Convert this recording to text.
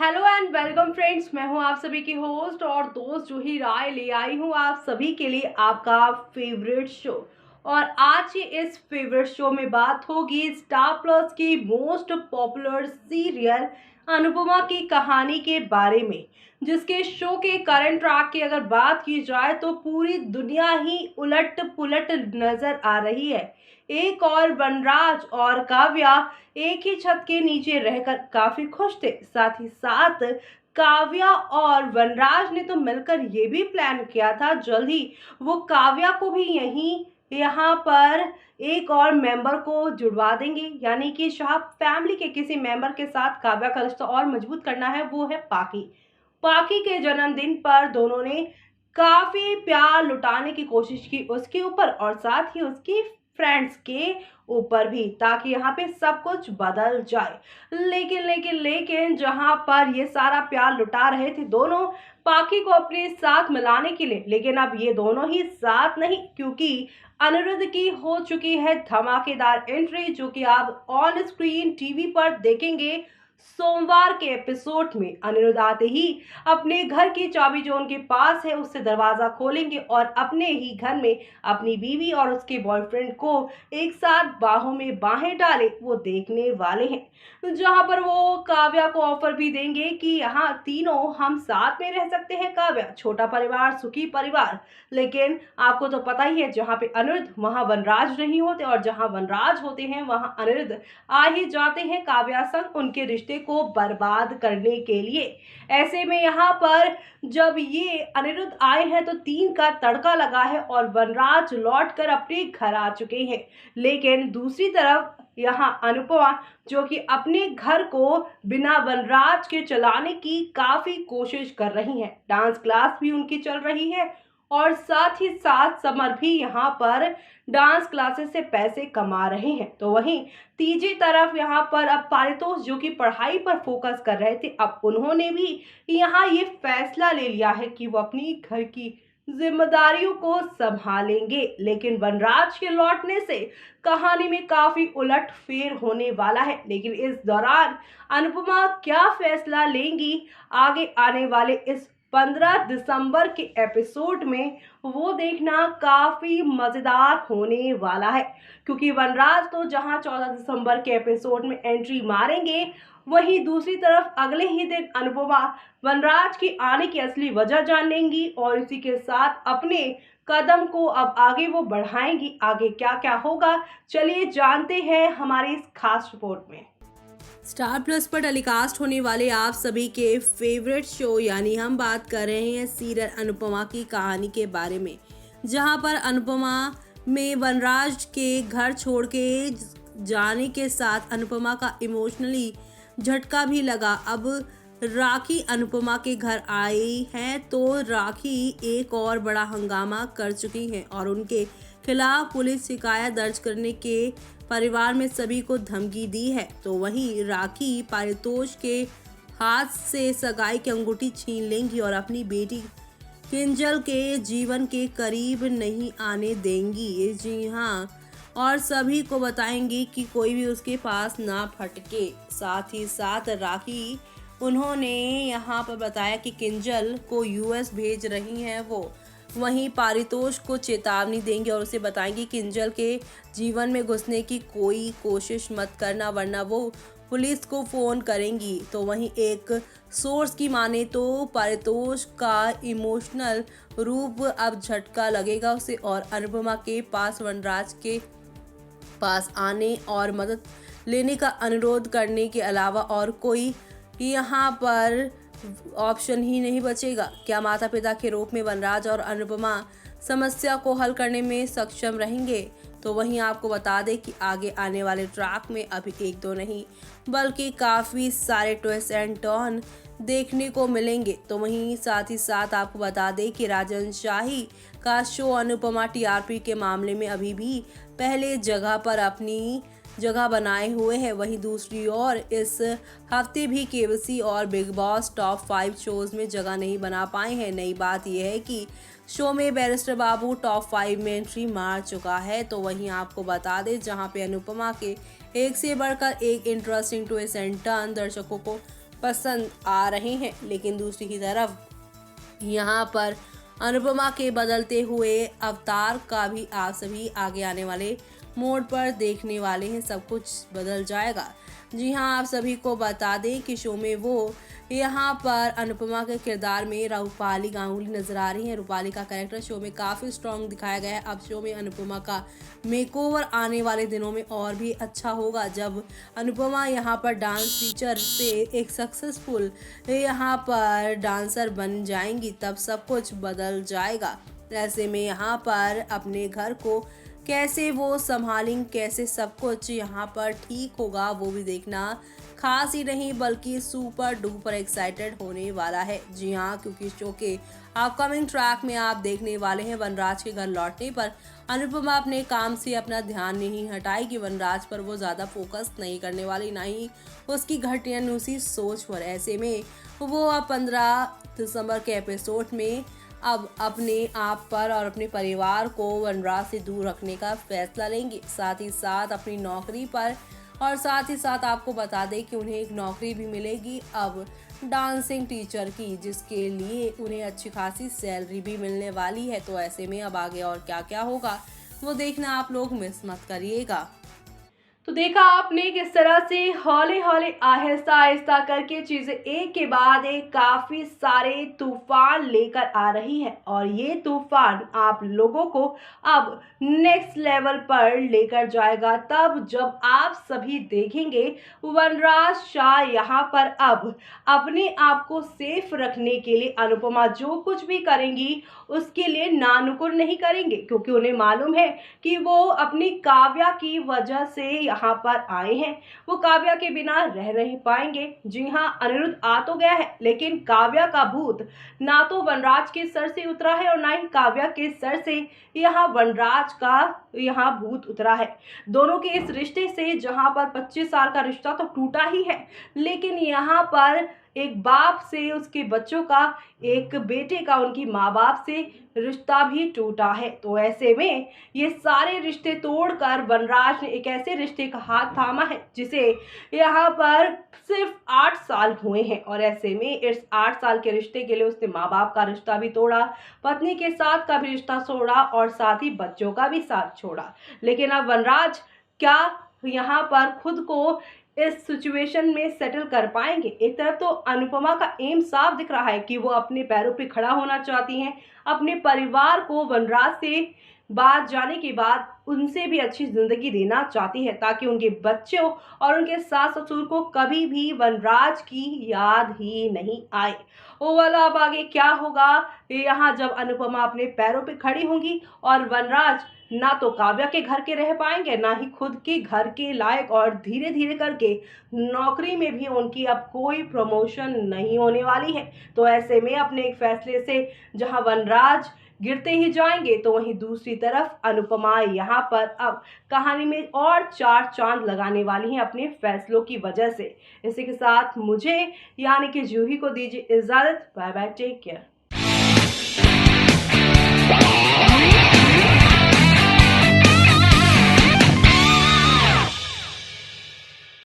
Hello and welcome friends, मैं हूं आप सभी की होस्ट और दोस्त जूही राय ले आई हूं आप सभी के लिए आपका फेवरेट शो। और आज की इस फेवरेट शो में बात होगी स्टार प्लस की मोस्ट पॉपुलर सीरियल अनुपमा की कहानी के बारे में, जिसके शो के करंट ट्रैक की अगर बात की जाए तो पूरी दुनिया ही उलट पुलट नजर आ रही है। एक और वनराज और काव्या एक ही छत के नीचे रहकर काफी खुश थे। साथ ही साथ काव्या और वनराज ने तो मिलकर ये भी प्लान किया था जल्द ही वो काव्या को भी यहीं यहाँ पर एक और मेंबर को जुड़वा देंगे, यानी कि शाह फैमिली के किसी मेंबर के साथ काव्या का रिश्ता और मजबूत करना है। वो है पाकी। पाकी के जन्मदिन पर दोनों ने काफी प्यार लुटाने की कोशिश की उसके ऊपर और साथ ही उसकी फ्रेंड्स के ऊपर भी, ताकि यहाँ पे सब कुछ बदल जाए। लेकिन जहाँ पर ये सारा प्यार लुटा रहे थे दोनों पाकी को अपने साथ मिलाने के लिए, लेकिन अब ये दोनों ही साथ नहीं, क्योंकि अनिरुद्ध की हो चुकी है धमाकेदार एंट्री, जो कि आप ऑन स्क्रीन टीवी पर देखेंगे। सोमवार के एपिसोड में अनिरुद्ध आते ही अपने घर की चाबी जो उनके पास है उससे दरवाजा खोलेंगे और अपने ही घर में अपनी बीवी और उसके बॉयफ्रेंड को एक साथ बाहों में बाहें डाले वो देखने वाले हैं। जहां पर वो काव्या को ऑफर भी देंगे कि यहाँ तीनों हम साथ में रह सकते हैं। काव्या, छोटा परिवार सुखी परिवार। लेकिन आपको तो पता ही है, जहाँ पे अनिरुद्ध वहां वनराज नहीं होते और जहां वनराज होते हैं वहां अनिरुद्ध आ ही जाते हैं काव्या संग उनके रिश्ते को बर्बाद करने के लिए। ऐसे में यहाँ पर जब ये अनिरुद्ध आए हैं तो 3 का तड़का लगा है और वनराज लौट कर अपने घर आ चुके हैं। लेकिन दूसरी तरफ यहाँ अनुपमा, जो कि अपने घर को बिना वनराज के चलाने की काफी कोशिश कर रही हैं। डांस क्लास भी उनकी चल रही है और साथ ही साथ समर भी यहाँ पर डांस क्लासेस से पैसे कमा रहे हैं। तो वहीं तीसरी तरफ यहाँ पर अब पारितोष, जो कि पढ़ाई पर फोकस कर रहे थे, अब उन्होंने भी यहाँ ये फैसला ले लिया है कि वो अपनी घर की जिम्मेदारियों को संभालेंगे। लेकिन वनराज के लौटने से कहानी में काफी उलट फेर होने वाला है। लेकिन इस दौरान अनुपमा क्या फैसला लेंगी आगे आने वाले इस 15 दिसंबर के एपिसोड में, वो देखना काफी मजेदार होने वाला है। क्योंकि वनराज तो जहां 14 दिसंबर के एपिसोड में एंट्री मारेंगे, वहीं दूसरी तरफ अगले ही दिन अनुपमा वनराज की आने की असली वजह जानेंगी और इसी के साथ अपने कदम को अब आगे वो बढ़ाएंगी। आगे क्या क्या होगा, चलिए जानते हैं हमारी इस खास रिपोर्ट में। स्टार प्लस पर टेलीकास्ट होने वाले आप सभी के फेवरेट शो, यानी हम बात कर रहे हैं सीरियल अनुपमा की कहानी के बारे में, जहां पर अनुपमा में वनराज के घर छोड़ के जाने के साथ अनुपमा का इमोशनली झटका भी लगा। अब राखी अनुपमा के घर आई हैं तो राखी एक और बड़ा हंगामा कर चुकी हैं और उनके खिलाफ पुलिस शिकायत दर्ज करने के परिवार में सभी को धमकी दी है। तो वहीं राखी पारितोष के हाथ से सगाई की अंगूठी छीन लेंगी और अपनी बेटी किंजल के जीवन के करीब नहीं आने देंगी। जी हाँ, और सभी को बताएंगी कि कोई भी उसके पास ना फटके। साथ ही साथ राखी उन्होंने यहाँ पर बताया कि किंजल को यूएस भेज रही हैं वो। वहीं पारितोष को चेतावनी देंगे और उसे बताएंगे किंजल के जीवन में घुसने की कोई कोशिश मत करना, वरना वो पुलिस को फ़ोन करेंगी। तो वहीं एक सोर्स की माने तो पारितोष का इमोशनल रूप अब झटका लगेगा उसे और अनुपमा के पास वनराज के पास आने और मदद लेने का अनुरोध करने के अलावा और कोई यहाँ पर ऑप्शन ही नहीं बचेगा। क्या माता पिता के रूप में वनराज और अनुपमा समस्या को हल करने में सक्षम रहेंगे? तो वहीं आपको बता दें कि आगे आने वाले ट्रैक में अभी एक दो नहीं बल्कि काफ़ी सारे ट्विस्ट एंड टर्न देखने को मिलेंगे। तो वहीं साथ ही साथ आपको बता दें कि राजन शाही का शो अनुपमा टीआरपी के मामले में अभी भी पहले जगह पर अपनी जगह बनाए हुए हैं। वहीं दूसरी ओर इस हफ्ते भी केबीसी और बिग बॉस टॉप 5 शोज में जगह नहीं बना पाए हैं। नई बात यह है कि शो में बैरिस्टर बाबू टॉप 5 में एंट्री मार चुका है। तो वहीं आपको बता दें, जहां पे अनुपमा के एक से बढ़कर एक इंटरेस्टिंग ट्विस्ट एंड टर्न दर्शकों को पसंद आ रहे हैं। लेकिन दूसरी की तरफ यहाँ पर अनुपमा के बदलते हुए अवतार का भी आप सभी आगे आने वाले मोड पर देखने वाले हैं। सब कुछ बदल जाएगा। जी हाँ, आप सभी को बता दें कि शो में वो यहाँ पर अनुपमा के किरदार में रूपाली गांगुली नजर आ रही है। रूपाली का कैरेक्टर शो में काफ़ी स्ट्रॉन्ग दिखाया गया है। अब शो में अनुपमा का मेकओवर आने वाले दिनों में और भी अच्छा होगा, जब अनुपमा यहाँ पर डांस टीचर से एक सक्सेसफुल यहाँ पर डांसर बन जाएंगी, तब सब कुछ बदल जाएगा। ऐसे में यहाँ पर अपने घर को कैसे वो संभालें, कैसे सब कुछ यहाँ पर ठीक होगा, वो भी देखना खास ही नहीं बल्कि सुपर डुपर एक्साइटेड होने वाला है। जी हाँ, क्योंकि शो के अपकमिंग ट्रैक में आप देखने वाले हैं वनराज के घर लौटने पर अनुपमा अपने काम से अपना ध्यान नहीं हटाएगी। वनराज पर वो ज़्यादा फोकस नहीं करने वाली, ना ही उसकी घटियानुसी सोच पर। ऐसे में वो अब 15 दिसंबर के एपिसोड में अब अपने आप पर और अपने परिवार को वनराज से दूर रखने का फैसला लेंगे। साथ ही साथ अपनी नौकरी पर, और साथ ही साथ आपको बता दें कि उन्हें एक नौकरी भी मिलेगी अब डांसिंग टीचर की, जिसके लिए उन्हें अच्छी खासी सैलरी भी मिलने वाली है। तो ऐसे में अब आगे और क्या क्या होगा वो देखना आप लोग मिस मत करिएगा। तो देखा आपने किस तरह से हौले हौले आहिस्ता आहिस्ता करके चीजें एक के बाद एक काफी सारे तूफान लेकर आ रही है, और ये तूफान आप लोगों को अब नेक्स्ट लेवल पर लेकर जाएगा। तब जब आप सभी देखेंगे वनराज शाह यहाँ पर अब अपने आप को सेफ रखने के लिए अनुपमा जो कुछ भी करेंगी उसके लिए नानुकुर नहीं करेंगे, क्योंकि उन्हें मालूम है कि वो अपनी काव्या की वजह से यहाँ पर आए हैं। वो काव्या के बिना रह नहीं पाएंगे। जी हाँ, अनिरुद्ध आ तो गया है, लेकिन काव्या का भूत ना तो वनराज के सर से उतरा है और ना ही काव्या के सर से यहाँ वनराज का यहाँ भूत उतरा है। दोनों के इस रिश्ते से जहाँ पर 25 साल का रिश्ता तो टूटा ही है, लेकिन यहाँ पर एक बाप से उसके बच्चों का, एक बेटे का उनकी माँ बाप से रिश्ता भी टूटा है। तो ऐसे में ये सारे रिश्ते तोड़कर वनराज ने एक ऐसे रिश्ते का हाथ थामा है जिसे यहाँ पर सिर्फ 8 साल हुए हैं, और ऐसे में इस 8 साल के रिश्ते के लिए उसने माँ बाप का रिश्ता भी तोड़ा, पत्नी के साथ का भी रिश्ता छोड़ा और साथ ही बच्चों का भी साथ छोड़ा। लेकिन अब वनराज क्या यहाँ पर खुद को इस सिचुएशन में सेटल कर पाएंगे? एक तरफ तो अनुपमा का एम साफ दिख रहा है कि वो अपने पैरों पे खड़ा होना चाहती हैं, अपने परिवार को वनराज से बात जाने के बाद उनसे भी अच्छी जिंदगी देना चाहती है, ताकि उनके बच्चों और उनके सास ससुर को कभी भी वनराज की याद ही नहीं आए। ओ वाला अब आगे क्या होगा यहाँ, जब अनुपमा अपने पैरों पे खड़ी होंगी और वनराज ना तो काव्या के घर के रह पाएंगे, ना ही खुद के घर के लायक, और धीरे धीरे करके नौकरी में भी उनकी अब कोई प्रमोशन नहीं होने वाली है। तो ऐसे में अपने एक फैसले से जहां वनराज गिरते ही जाएंगे, तो वहीं दूसरी तरफ अनुपमा यहाँ पर अब कहानी में और 4 चांद लगाने वाली हैं अपने फैसलों की वजह से। इसी के साथ मुझे यानी कि जूही को दीजिए इजाजत। Bye bye, take care.